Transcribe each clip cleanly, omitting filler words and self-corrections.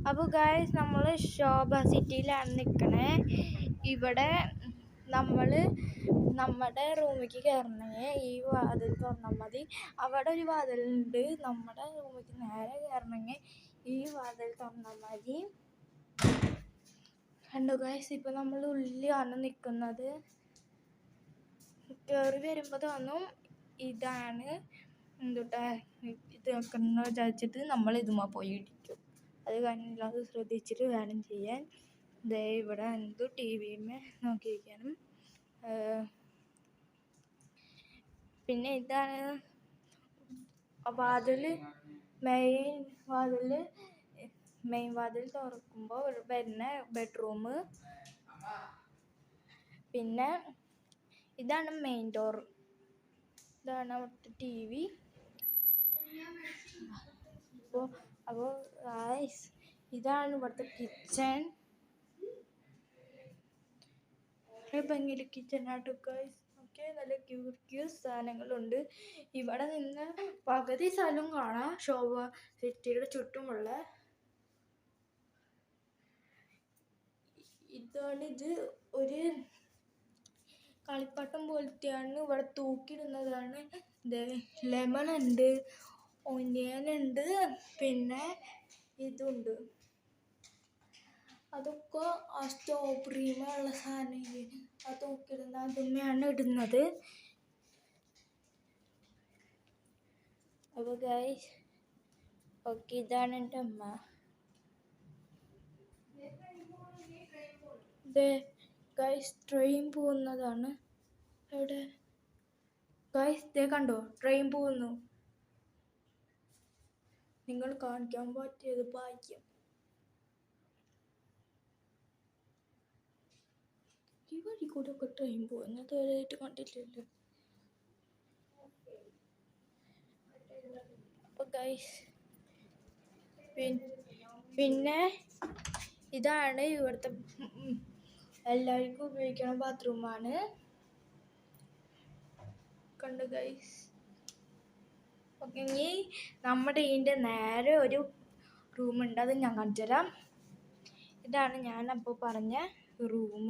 അപ്പോൾ ഗൈസ് നമ്മൾ ശോഭ സിറ്റിയിലാണ് നിൽക്കണേ. ഇവിടെ നമ്മൾ നമ്മുടെ റൂമിലേക്ക് കയറണമെങ്കിൽ ഈ വാതിൽ തുറന്നാൽ മതി. അവിടെ ഒരു വാതിലുണ്ട്. നമ്മുടെ റൂമിലേക്ക് നേരെ കയറണമെങ്കിൽ ഈ വാതിൽ തുറന്നാൽ മതി. കണ്ടോ ഗൈസ്, ഇപ്പം നമ്മൾ ഉള്ളിലാണ് നിൽക്കുന്നത്. കയറി വരുമ്പോൾ തോന്നും ഇതാണ് എന്തുട്ടാ ഇത് വെക്കുന്ന വിചാരിച്ചിട്ട് നമ്മൾ ഇതുമാ പോയി ഇടിക്കും. അത് കാരണം അത് ശ്രദ്ധിച്ചിട്ട് വേണം ചെയ്യാൻ. ദേ ഇവിടെ എന്തു ടി വിയുമേ നോക്കിയിരിക്കാനും. പിന്നെ ഇതാണ് വാതിൽ, മെയിൻ വാതിൽ തുറക്കുമ്പോൾ വരുന്ന ബെഡ്റൂം. പിന്നെ ഇതാണ് മെയിൻ ഡോർ. ഇതാണ് അവിടുത്തെ ടി വി. അപ്പോൾ ഇതാണ് ഇവിടുത്തെ കിച്ചൺ. ഭയങ്കര കിച്ചണായിട്ട് ഗൈസ്. ഓക്കെ, നല്ല ക്യൂട്ട് സാധനങ്ങളുണ്ട്. ഇവിടെ നിന്ന് പകുതി സ്ഥലം കാണാം ശോഭ സിറ്റിയുടെ ചുറ്റുമുള്ള. ഇത് ഒരു കളിപ്പാട്ടം പോലത്തെയാണ്. ഇവിടെ തൂക്കിയിടുന്നതാണ്. ലെമൺ ഉണ്ട്, ഒനിയൻ ഉണ്ട്, പിന്നെ ഇതുണ്ട്. അതൊക്കെ ആ സ്ട്രോബെറിയിലുള്ള സാധനം അത് തൂക്കിയിടുന്ന അതുമ്മയാണ് ഇടുന്നത്. അപ്പോൾ ഗൈസ് ഓക്കെ, ഇതാണ് എൻ്റെ അമ്മ. ഗൈസ് ട്രെയിൻ പോകുന്നതാണ്. എവിടെ ഗൈസ് കണ്ടോ, ട്രെയിൻ പോകുന്നു. നിങ്ങൾ കാണിക്കാൻ പറ്റിയത് ഭാഗ്യം. ഈ വഴി കൂടെ ഒക്കെ ട്രെയിൻ പോകുന്നത് വരെയായിട്ട് കണ്ടിട്ടില്ല. അപ്പോൾ ഗൈസ് പിന്നെ ഇതാണ് ഇവിടുത്തെ എല്ലാവർക്കും ഉപയോഗിക്കുന്ന ബാത്റൂമാണ്. കണ്ടു ഗൈസ്. ഓക്കെ, ഇനി നമ്മുടെ ഇതിൻ്റെ നേരെ ഒരു റൂമുണ്ട്, അത് ഞാൻ കാണിച്ചു തരാം. ഇതാണ് ഞാൻ അപ്പോൾ പറഞ്ഞ റൂം.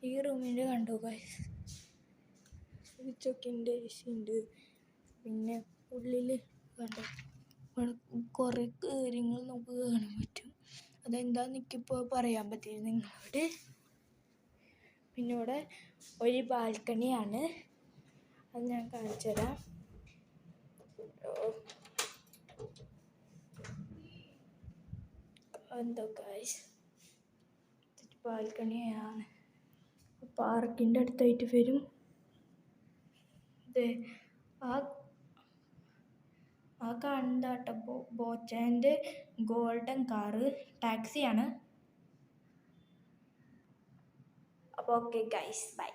ഈ റൂമിൻ്റെ കണ്ടു ഗൈസ്, സ്വിച്ചൊക്കെ ഉണ്ട്, AC ഉണ്ട്. പിന്നെ ഉള്ളിൽ കണ്ടോ കുറേ കാര്യങ്ങൾ നമുക്ക് കാണാൻ പറ്റും. അതെന്താന്ന് എനിക്കിപ്പോൾ പറയാൻ പറ്റില്ല നിങ്ങളോട്. പിന്നെ ഇവിടെ ഒരു ബാൽക്കണിയാണ്, അത് ഞാൻ കാണിച്ചു തരാം. എന്തോ ഗൈസ്, ബാൽക്കണിയാണ്. പാർക്കിൻ്റെ അടുത്തായിട്ട് വരും. ആ കാണുന്നതാട്ടോ ബോച്ചാൻ്റെ ഗോൾഡൻ കാറ്, ടാക്സിയാണ്. അപ്പോൾ ഓക്കെ ഗൈസ്, ബൈ.